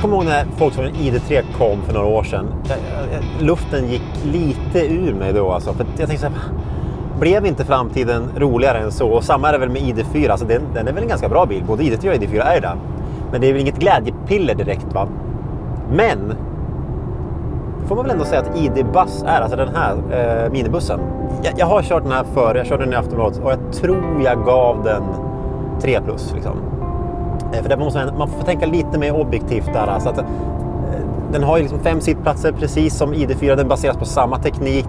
kommer ihåg när Volkswagen ID3 kom för några år sedan. Luften gick lite ur mig då alltså. För jag tänkte så här, blev inte framtiden roligare än så? Och samma är det väl med ID4. Alltså den är väl en ganska bra bil. Både ID3 och ID4 är det. Men det är väl inget glädjepiller direkt, va? Men det får man väl ändå säga att ID-Buzz är, alltså den här minibussen. Jag har kört den här förr, jag körde den i Aftonbladet och jag tror jag gav den 3+. Liksom. För där man får tänka lite mer objektivt där. Alltså att, den har ju liksom 5 sittplatser precis som ID4, den baseras på samma teknik.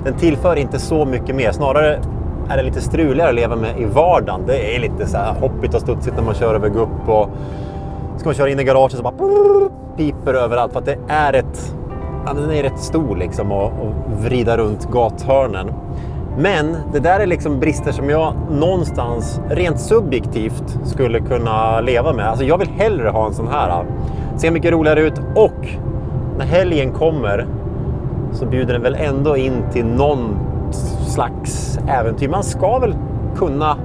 Den tillför inte så mycket mer, snarare är det lite struligare att leva med i vardagen. Det är lite så här hoppigt och studsigt när man kör över gupp och ska man köra in i garaget så bara piper överallt för att det är den är rätt stor liksom och vrida runt gathörnen. Men det där är liksom brister som jag någonstans rent subjektivt skulle kunna leva med. Alltså jag vill hellre ha en sån här. Ser mycket roligare ut och när helgen kommer så bjuder den väl ändå in till någon slags äventyr. Man ska väl kunna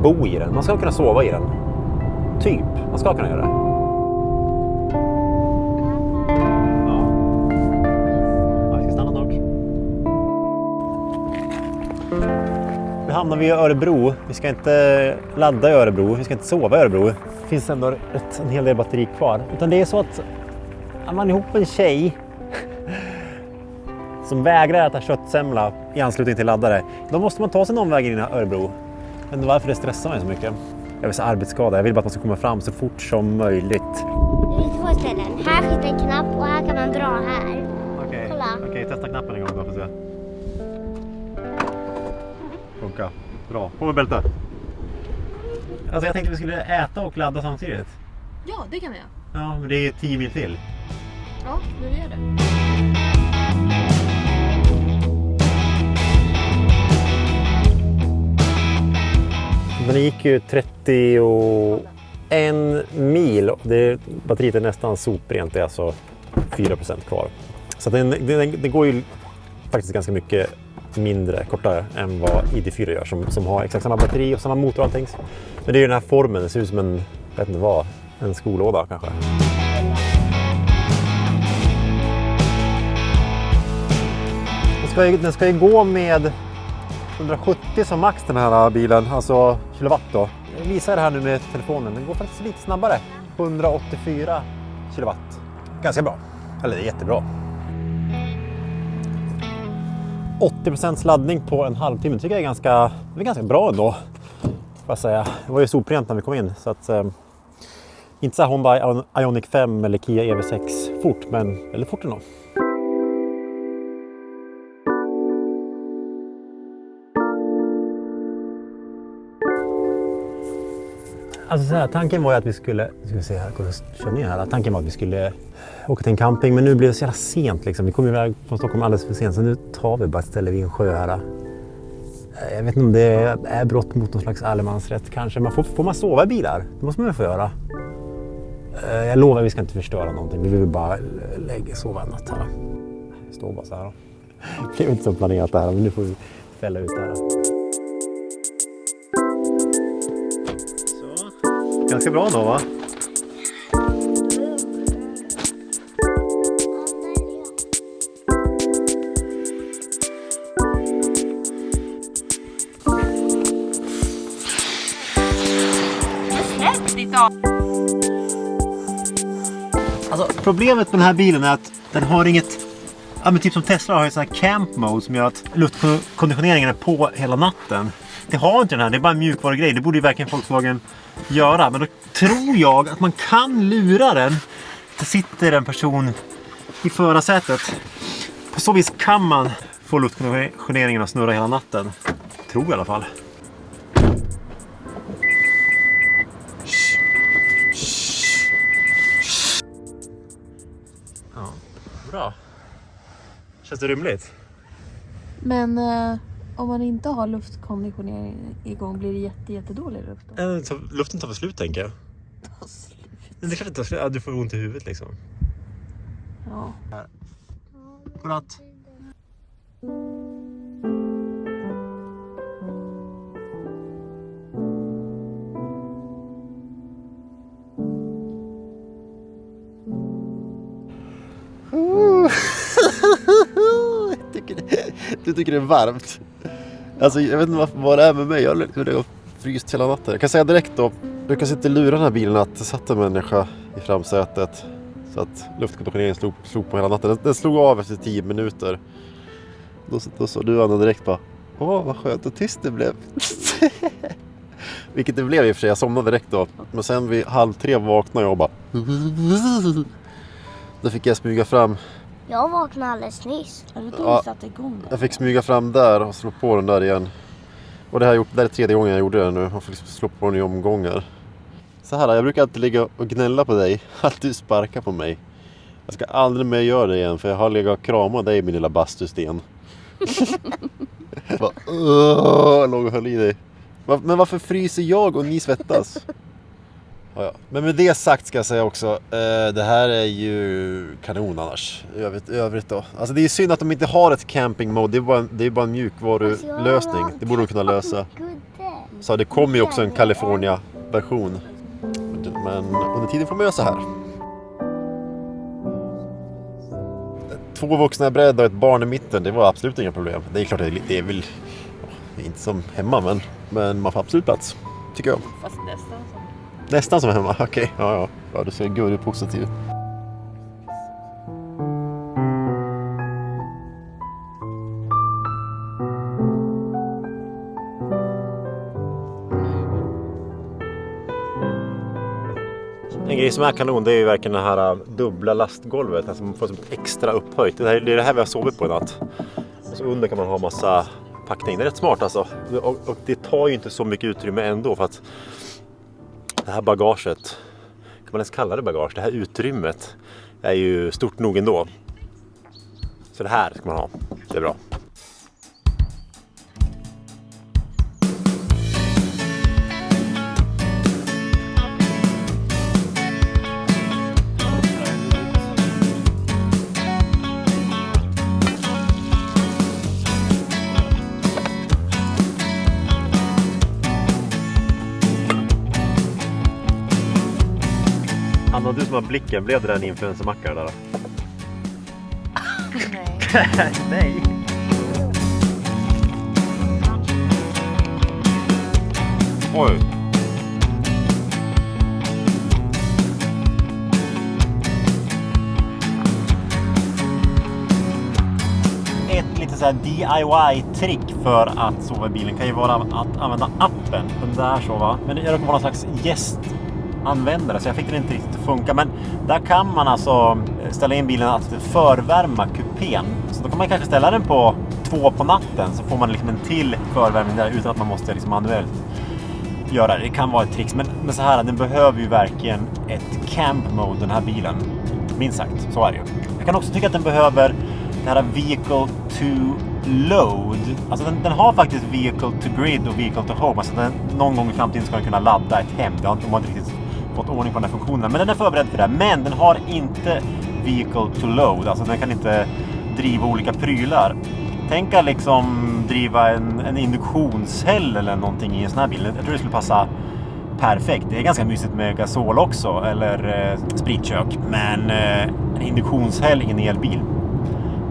bo i den. Man ska kunna sova i den. Typ. Man ska kunna göra det. Hamnar vi i Örebro. Vi ska inte ladda i Örebro. Vi ska inte sova i Örebro. Det finns ändå en hel del batteri kvar. Utan det är så att är man ihop en tjej som vägrar äta köttsemla i anslutning till laddare, då måste man ta sig en omväg in i Örebro. Men varför det stressar mig så mycket? Jag vill säga arbetsskada. Jag vill bara att man ska komma fram så fort som möjligt. Det finns 2 ställen. Här finns det en knapp och här kan man dra här. Okej, testa knappen en gång då för att se. Funkar. Bra. På med bältet. Alltså jag tänkte vi skulle äta och ladda samtidigt. Ja, det kan vi göra. Ja, men det är 10 mil till. Ja, nu gör det. Den gick ju 31 mil. Batteriet är nästan soprent. Det är alltså 4% kvar. Så den går ju faktiskt ganska mycket mindre, kortare än vad ID4 gör som har exakt samma batteri och samma motor och allting. Men det är ju den här formen, det ser ut som en, jag vet inte vad, en skolåda kanske. Den ska ju gå med 170 som max den här bilen, alltså kilowatt då. Jag visar det här nu med telefonen, den går faktiskt lite snabbare. 184 kilowatt. Ganska bra, eller det är jättebra. 80% laddning på en halvtimme tycker jag är ganska bra ändå. Vad säga. Det var ju soprent när vi kom in så att inte så här Hyundai Ioniq 5 eller Kia EV6 fort, men eller fort ändå. Alltså så här, tanken var ju att vi skulle se här, köra ner här. Tanken var att vi skulle åka till en camping, men nu blev det så jävla sent liksom. Vi kom iväg från Stockholm alldeles för sent, så nu tar vi bara ett ställe vid en sjö här. Jag vet inte om det är brott mot någon slags allemansrätt kanske. Får man sova i bilar? Det måste man väl få göra. Jag lovar att vi ska inte förstöra någonting. Vi vill bara sova en natt här. Vi står bara så här då. Det blev inte så planerat det här, men nu får vi fälla ut det här. Ganska bra då, va? Alltså, problemet med den här bilen är att den har inget... Ja, men typ som Tesla har ju sån här camp mode som gör att luftkonditioneringen är på hela natten. Det har inte den här, det är bara en mjukvarugrej. Det borde ju verkligen Volkswagen göra. Men då tror jag att man kan lura den. Det sitter en person i förarsätet. På så vis kan man få luftkonditioneringen att snurra hela natten. Tror jag i alla fall. Ja, bra. Känns det rymligt? Men om man inte har luftkonditionering igång blir det jättedålig luft då? Luften tar för slut, tänker jag. Tar slut? Det är klart att ja, du får ont i huvudet liksom. Ja. Här. Godnatt. Du tycker det är varmt. Alltså jag vet inte vad det är med mig. Jag har fryst hela natten. Jag kan säga direkt då. Du kan inte lura den här bilen att det satt en människa i framsätet. Så att luftkonditioneringen slog på hela natten. Den slog av efter 10 minuter. Då sa du Anna direkt bara, vad skönt och tyst det blev. Vilket det blev i och för sig. Jag somnade direkt då. Men sen vid 2:30 vaknade jag och bara... Då fick jag smyga fram. Jag vaknade alldeles nyss. Är det då du satte igång det? Jag fick smyga fram där och slå på den där igen. Och det här är 3:e gången jag gjorde det nu. Man får slå på den i omgångar. Så här, jag brukar alltid ligga och gnälla på dig. Att du sparkar på mig. Jag ska aldrig mer göra det igen. För jag har legat och kramat dig, min lilla bastusten. Jag låg och höll i dig. Men varför fryser jag och ni svettas? Ja. Men med det sagt ska jag säga också, det här är ju kanon annars. Övrigt då. Alltså det är synd att de inte har ett camping mode. Det är bara en mjukvarulösning. Det borde de kunna lösa. Så det kommer ju också en California-version. Men under tiden får man göra så här. 2 vuxna bredda och ett barn i mitten, det var absolut inga problem. Det är klart, det är väl inte som hemma, men man får absolut plats, tycker jag. Fast Nästan som hemma, okej. Ja, du ser gullig positiv. En grej som är kanon, det är ju verkligen det här dubbla lastgolvet. Alltså man får som extra upphöjt. Det är det här vi har sovit på i natt. Och så under kan man ha massa packning. Det är rätt smart alltså. Och det tar ju inte så mycket utrymme ändå, för att det här bagaget, kan man ens kalla det bagage? Det här utrymmet är ju stort nog ändå. Så det här ska man ha. Det är bra. Anna, du som har blicken, blev det en influencermacka där då? Nej. Nej. Oj. Ett lite så här DIY-trick för att sova i bilen kan ju vara att använda appen. Den där så va. Men jag råkar vara någon slags gästanvändare så jag fick det inte riktigt att funka. Men där kan man alltså ställa in bilen att förvärma kupén. Så då kan man kanske ställa den på 2 på natten så får man liksom en till förvärmning där utan att man måste liksom manuellt göra det. Det kan vara ett trick. Men så här, den behöver ju verkligen ett camp mode, den här bilen. Minst sagt, så är det ju. Jag kan också tycka att den behöver det här vehicle to load. Alltså den har faktiskt vehicle to grid och vehicle to home. Alltså någon gång i framtiden ska den kunna ladda ett hem. De har inte riktigt fått ordning på den här funktionen. Men den är förberedd för det. Men den har inte vehicle to load. Alltså den kan inte driva olika prylar. Tänk att liksom driva en induktionshäll eller någonting i en sån här bil. Jag tror det skulle passa perfekt. Det är ganska mysigt med gasol också. Eller spritkök. Men en induktionshäll i en elbil.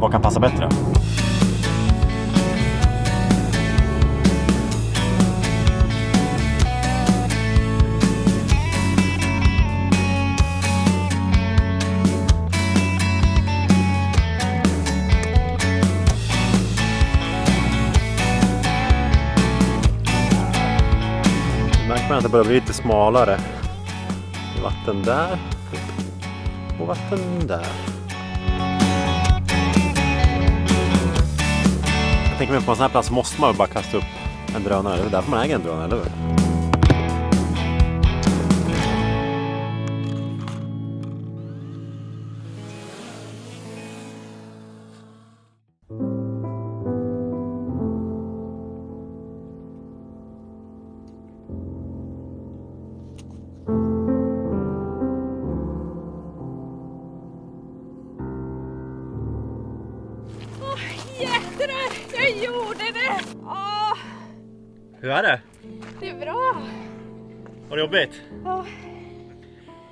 Vad kan passa bättre? Märker man att det börjar bli lite smalare. Vatten där. Och vatten där. Jag tänker mig på en sån här plats måste man bara kasta upp en drönare. Det är därför man äger en drönare, eller hur? Jag gjorde det! Åh, Hur är det? det är bra! Var det jobbigt? Ja.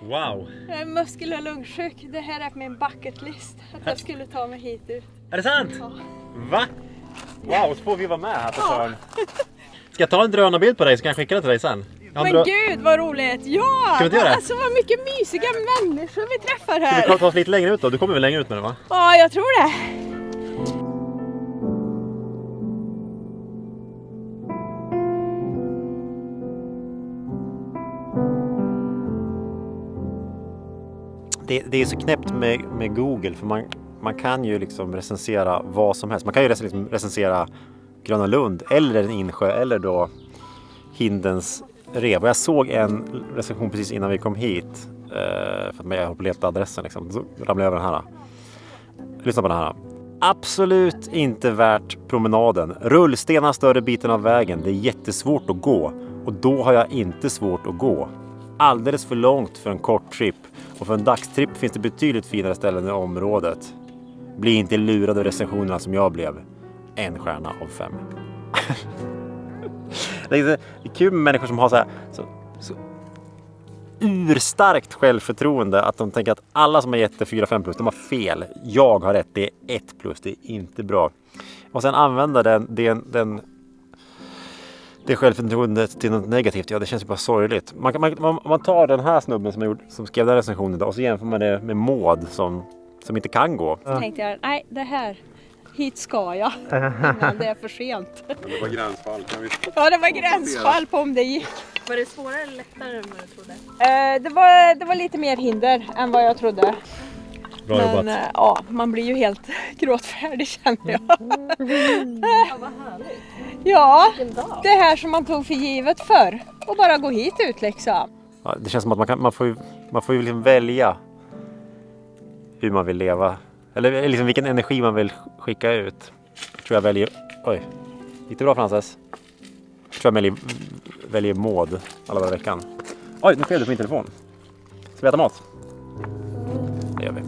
Wow. Jag är muskel- och lungsjuk. Det här är på min bucket list. Att jag skulle ta mig hit ut. Är det sant? Ja. Va? Wow, så får vi vara med här på Tjörn. Ska jag ta en drönarbild på dig så kan jag skicka det till dig sen? Men gud vad roligt! Ja! Ska vi inte göra det? Alltså vad mycket mysiga människor vi träffar Ska här. vi ta oss lite längre ut då? Du kommer väl längre ut med det va? Ja, jag tror det. Det är så knäppt med Google för man kan ju liksom recensera vad som helst. Man kan ju liksom recensera Gröna Lund eller en insjö eller då Hindens rev. Och jag såg en recension precis innan vi kom hit för att jag håller på att leta adressen liksom. Så ramlade jag över den här. Lyssna på den här. Absolut inte värt promenaden. Rullstenar större biten av vägen. Det är jättesvårt att gå. Och då har jag inte svårt att gå. Alldeles för långt för en kort trip. Och för en dagstripp finns det betydligt finare ställen i området. Bli inte lurad av recensionerna som jag blev. 1 stjärna av 5. Det är kul med människor som har så urstarkt självförtroende att de tänker att alla som har gett det 4-5 plus, de har fel. Jag har rätt, det är 1 plus, det är inte bra. Och sen använda det självförtroendet till något negativt, ja det känns ju bara sorgligt. Man tar den här snubben som skrev den recensionen idag och så jämför man det med Maud som inte kan gå. Så tänkte jag, nej det här, hit ska jag innan det är för sent. Det var gränsfall. Ja, det var gränsfall på om det gick. Var det svårare eller lättare än vad du trodde? Det var lite mer hinder än vad jag trodde. Bra Men jobbat. ja, man blir ju helt gråtfärdig känner jag. Ja, vad härligt. Ja, Vilken dag. det här som man tog för givet förr. Och bara gå hit ut liksom. Ja, det känns som att man får ju liksom välja hur man vill leva. Eller liksom vilken energi man vill skicka ut. Tror jag väljer... Oj, gick det bra Frances? Tror jag väljer Maud alla dagar i veckan. Oj, nu skrev du på min telefon. Ska vi äta mat? Det gör vi.